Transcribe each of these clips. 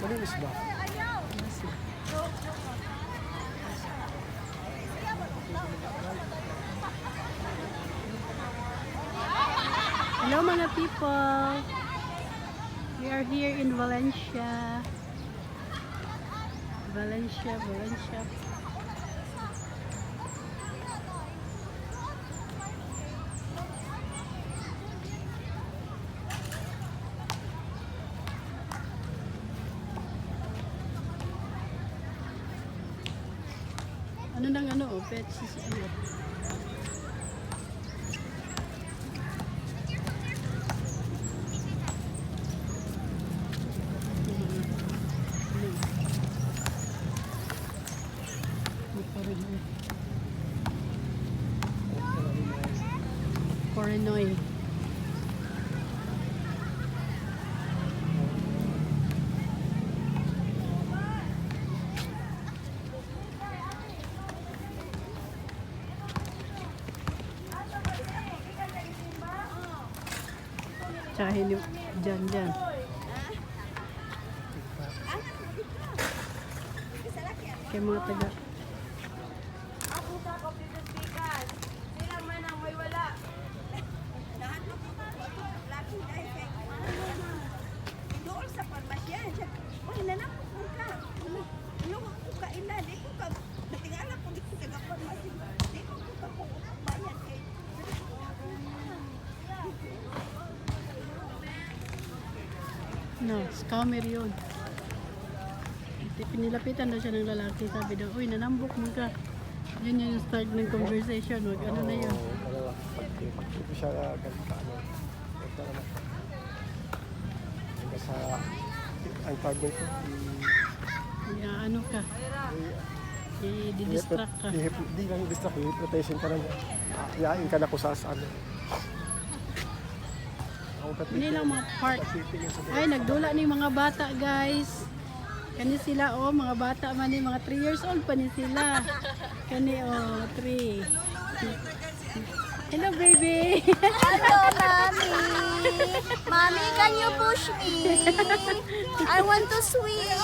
Malinis ba? Hello mga people. We are here in Valencia. Valencia. Ano nang ano, pets ano? Porinoy. Tsaka hindi dyan. Kaya mga taga. Ako sa kapitispikas. Sila man ang may wala. Lahat ng lagi dahil kay doon sa parmasyan. Uy, nanapok mo ka. Ano ko ka ina? Di ko ka. Natingala ko di ko ka parmasyan. Di ko ka bayan kay. No, scammer yun. Pinilapitan daw siya ng lalaki. Sabi daw, uy, nanambok mo ka. Yun yung start ng conversation. Wag ano na yun. Pag ko siya ganito ano. Ito naman. Hanggang sa ang tawag nito. Ano ka. I-distract ka. Hindi lang i-distract. I-protection ka na niya. Iyain ka na ko sa ano. Hindi lang mga park. Ay, nagdula ni mga bata, guys. Kani sila, oh, mga bata man ni, mga 3 years old pa ni sila. Kani, oh, 3. Hello, baby. Hello, Mommy. Mommy, can you push me? I want to swing.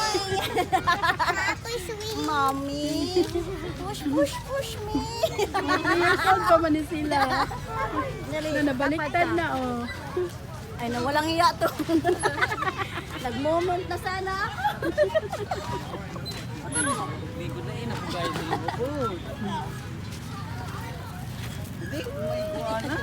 Mommy, push me. 3 years old pa man ni sila. Nabaliktad na, oh. Ay, walang iya to. Nag-moment na sana ako. Lingkod na yun, ako guys. Hindi, may iguana.